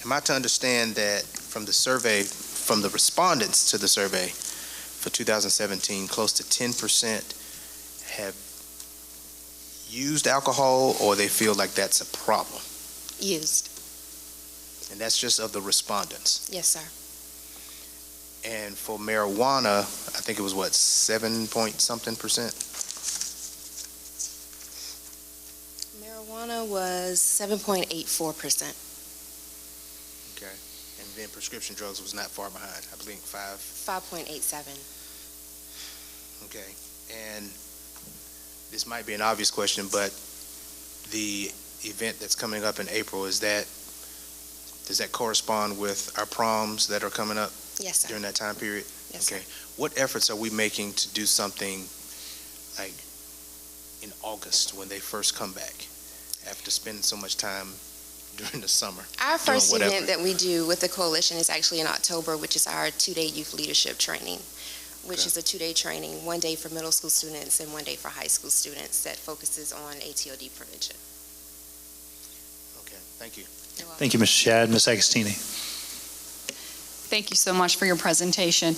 L: Am I to understand that from the survey, from the respondents to the survey for 2017, close to 10% have used alcohol, or they feel like that's a problem?
N: Used.
L: And that's just of the respondents?
N: Yes, sir.
L: And for marijuana, I think it was what, 7-point-something%?
N: Marijuana was 7.84%.
L: Okay. And then prescription drugs was not far behind. I believe
N: 5.87.
L: Okay. And this might be an obvious question, but the event that's coming up in April, does that correspond with our proms that are coming up?
N: Yes, sir.
L: During that time period?
N: Yes,
L: okay.
N: sir.
L: What efforts are we making to do something like in August when they first come back after spending so much time during the summer?
N: Our first event that we do with the coalition is actually in October, which is our 2-day youth leadership training, which is a 2-day training, 1 day for middle school students and 1 day for high school students that focuses on ATOD prevention.
L: Okay, thank you.
A: Thank you, Mr. Shad. Ms. Agostini.
B: Thank you so much for your presentation.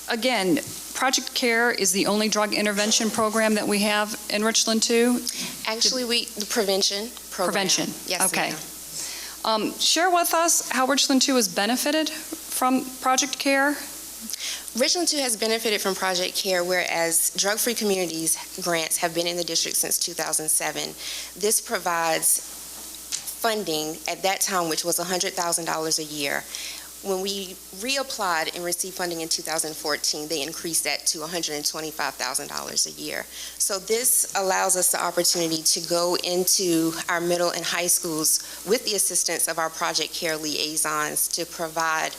B: Again, Project CARE is the only drug intervention program that we have in Richland too?
N: Actually, the prevention program.
B: Prevention,
N: yes,
B: okay.
N: ma'am.
B: Share with us how Richland 2 has benefited from Project CARE?
N: Richland 2 has benefited from Project CARE, whereas Drug-Free Communities grants have been in the district since 2007. This provides funding at that time, which was $100,000 a year. When we reapplied and received funding in 2014, they increased that to $125,000 a year. So this allows us the opportunity to go into our middle and high schools with the assistance of our Project CARE liaisons to provide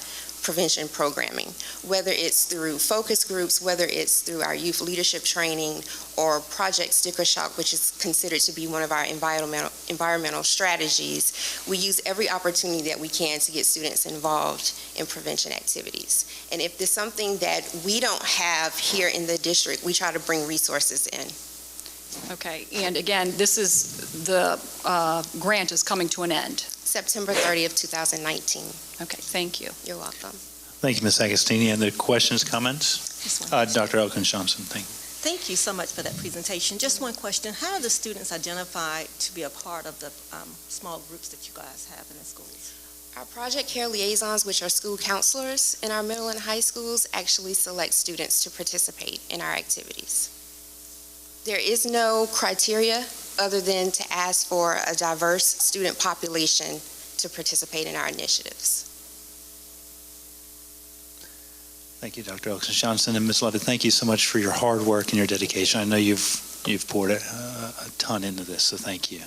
N: prevention programming, whether it's through focus groups, whether it's through our youth leadership training, or Project Sticker Shock, which is considered to be one of our environmental strategies. We use every opportunity that we can to get students involved in prevention activities. And if there's something that we don't have here in the district, we try to bring resources in.
B: Okay, and again, this is, the grant is coming to an end.
N: September 30th, 2019.
B: Okay, thank you.
N: You're welcome.
A: Thank you, Ms. Agostini. And the questions, comments? Dr. Elkins Johnson, thank you.
O: Thank you so much for that presentation. Just one question. How are the students identified to be a part of the small groups that you guys have in the schools?
N: Our Project Care Liaisons, which are school counselors in our middle and high schools, actually select students to participate in our activities. There is no criteria other than to ask for a diverse student population to participate in our initiatives.
A: Thank you, Dr. Elkins Johnson. And Ms. Levitt, thank you so much for your hard work and your dedication. I know you've poured a ton into this, so thank you.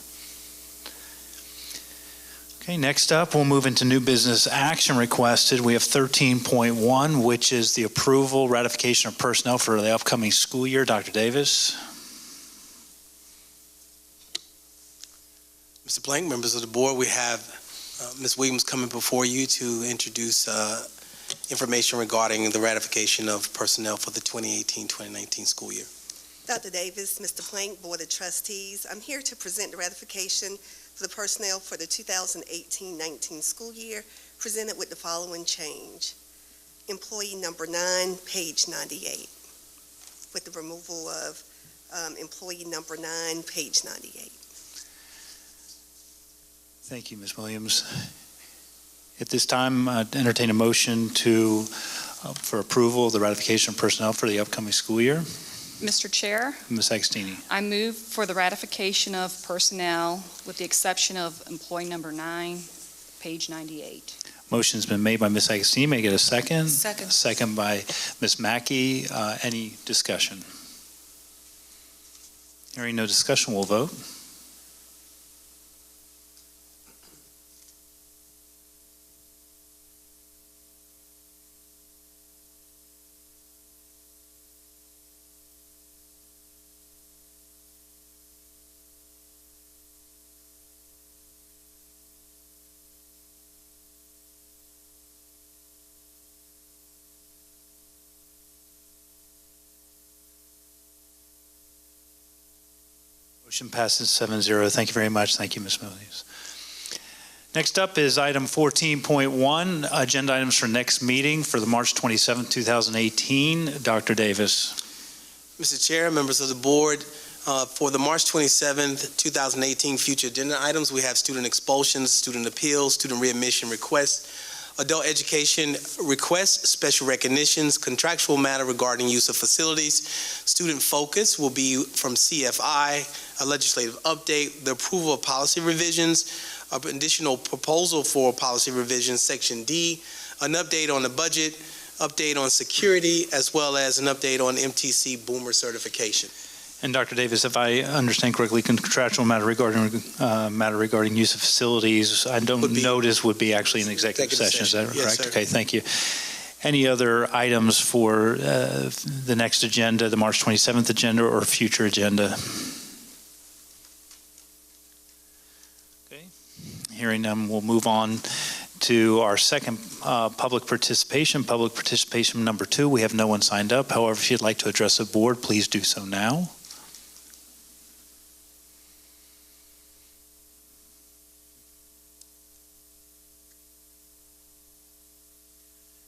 A: Okay, next up, we'll move into new business action requested. We have 13.1, which is the approval, ratification of personnel for the upcoming school year. Dr. Davis.
E: Mr. Blank, members of the board, we have Ms. Williams coming before you to introduce information regarding the ratification of personnel for the 2018-2019 school year.
P: Dr. Davis, Mr. Plank, Board of Trustees, I'm here to present the ratification for the personnel for the 2018-19 school year, presented with the following change. Employee number 9, page 98, with the removal of employee number 9, page 98.
A: Thank you, Ms. Williams. At this time, entertain a motion to for approval of the ratification of personnel for the upcoming school year.
B: Mr. Chair,
A: Ms. Agostini.
B: I move for the ratification of personnel with the exception of employee number 9, page 98.
A: Motion's been made by Ms. Agostini. May I get a second?
O: Second.
A: Second by Ms. Mackey. Any discussion? Hearing no discussion, we'll vote. Motion passes 7-0. Thank you very much. Thank you, Ms. Williams. Next up is item 14.1, agenda items for next meeting for the March 27, 2018. Dr. Davis.
E: Mr. Chair, members of the board, for the March 27th, 2018 future agenda items, we have student expulsions, student appeals, student readmission requests, adult education requests, special recognitions, contractual matter regarding use of facilities. Student focus will be from CFI, a legislative update, the approval of policy revisions, an additional proposal for policy revisions, Section D, an update on the budget, update on security, as well as an update on MTC Boomer certification.
A: And Dr. Davis, if I understand correctly, contractual matter regarding use of facilities, I don't notice would be actually an executive session. Is that correct?
E: Yes, sir.
A: Okay, thank you. Any other items for the next agenda, the March 27th agenda or future agenda? Okay, hearing none, we'll move on to our second public participation number 2. We have no one signed up. However, if you'd like to address the board, please do so now.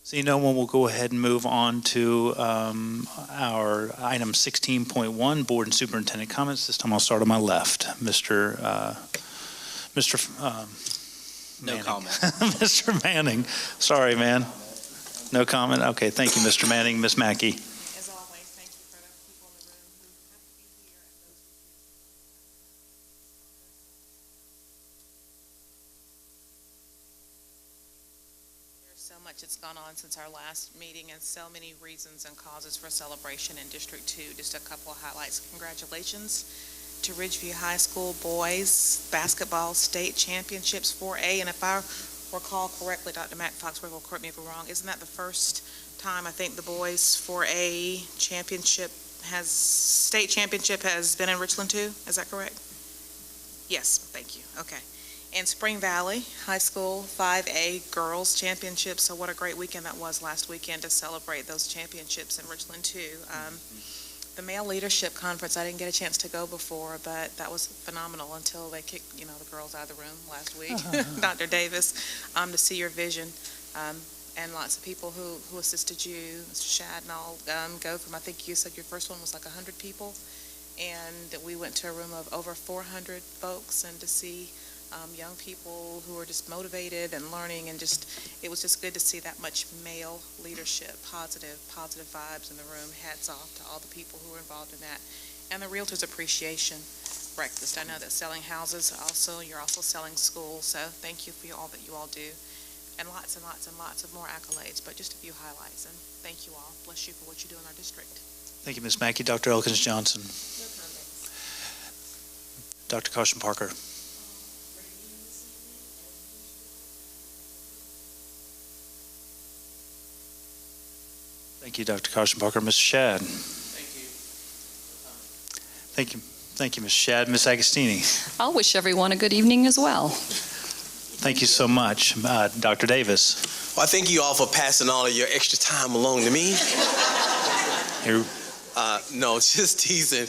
A: See no one, will go ahead and move on to our item 16.1, board and superintendent comments. This time I'll start on my left. Mr.
J: No comment.
A: Mr. Manning. Sorry, man. No comment? Okay, thank you, Mr. Manning. Ms. Mackey.
D: As always, thank you for the people in the room who have to be here and those who There's so much that's gone on since our last meeting and so many reasons and causes for celebration in District 2. Just a couple of highlights. Congratulations to Ridgeview High School boys basketball state championships 4A. And if I recall correctly, Dr. Mack Foxworth will correct me if I'm wrong, isn't that the first time I think the boys 4A state championship has been in Richland too? Is that correct? Yes, thank you. Okay. And Spring Valley High School 5A Girls Championship. So what a great weekend that was last weekend to celebrate those championships in Richland too. The Male Leadership Conference, I didn't get a chance to go before, but that was phenomenal until they kicked, the girls out of the room last week. Dr. Davis, to see your vision, and lots of people who assisted you, Mr. Shad and all, go from, I think you said your first one was like 100 people, and we went to a room of over 400 folks, and to see young people who are just motivated and learning, and it was just good to see that much male leadership, positive vibes in the room. Hats off to all the people who were involved in that. And the Realtors Appreciation Breakfast. I know that selling houses you're also selling schools, so thank you for all that you all do. And lots and lots and lots of more accolades, but just a few highlights. And thank you all. Bless you for what you do in our district.
A: Thank you, Ms. Mackey. Dr. Elkins Johnson.
N: No comments.
A: Dr. Caution Parker. Thank you, Dr. Caution Parker. Mr. Shad. Thank you. Thank you, Ms. Shad. Ms. Agostini.
B: I'll wish everyone a good evening as well.
A: Thank you so much. Dr. Davis.
E: Well, I thank you all for passing all of your extra time along to me. No, just teasing.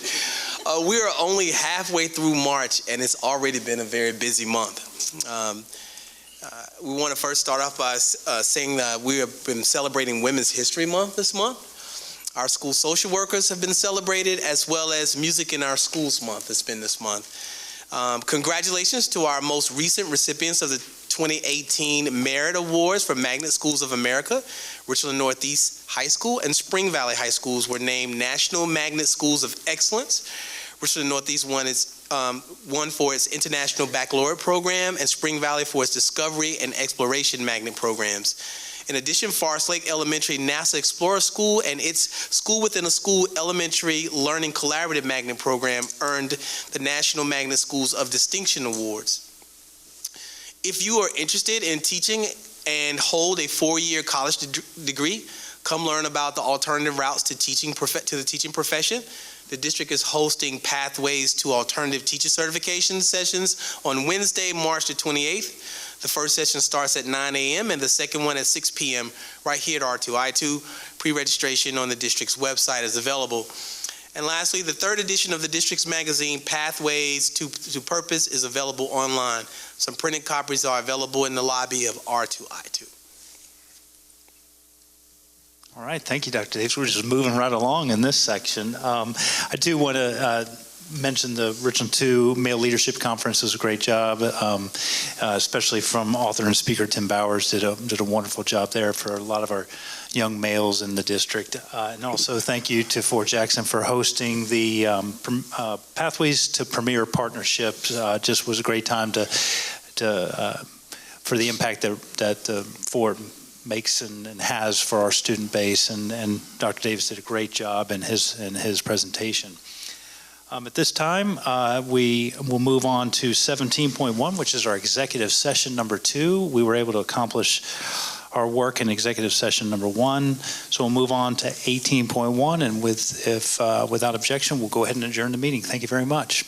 E: We are only halfway through March, and it's already been a very busy month. We want to first start off by saying that we have been celebrating Women's History Month this month. Our school social workers have been celebrated, as well as Music in Our Schools Month has been this month. Congratulations to our most recent recipients of the 2018 Merit Awards for Magnet Schools of America. Richland Northeast High School and Spring Valley High Schools were named National Magnet Schools of Excellence. Richland Northeast won for its International Baccalaureate Program, and Spring Valley for its Discovery and Exploration Magnet programs. In addition, Forest Lake Elementary NASA Explorer School and its School Within a School Elementary Learning Collaborative Magnet Program earned the National Magnet Schools of Distinction Awards. If you are interested in teaching and hold a 4-year college degree, come learn about the alternative routes to the teaching profession. The district is hosting Pathways to Alternative Teacher Certification sessions on Wednesday, March the 28th. The first session starts at 9 a.m. and the second one at 6 p.m. right here at R2I2. Pre-registration on the district's website is available. And lastly, the third edition of the district's magazine, Pathways to Purpose, is available online. Some printed copies are available in the lobby of R2I2.
A: All right, thank you, Dr. Davis. We're just moving right along in this section. I do want to mention the Richland 2 Male Leadership Conference was a great job, especially from author and speaker Tim Bowers did a wonderful job there for a lot of our young males in the district. And also thank you to Fort Jackson for hosting the Pathways to Premier Partnership. Just was a great time for the impact that Fort makes and has for our student base, and Dr. Davis did a great job in his presentation. At this time, we will move on to 17.1, which is our executive session number 2. We were able to accomplish our work in executive session number 1, so we'll move on to 18.1, and without objection, we'll go ahead and adjourn the meeting. Thank you very much.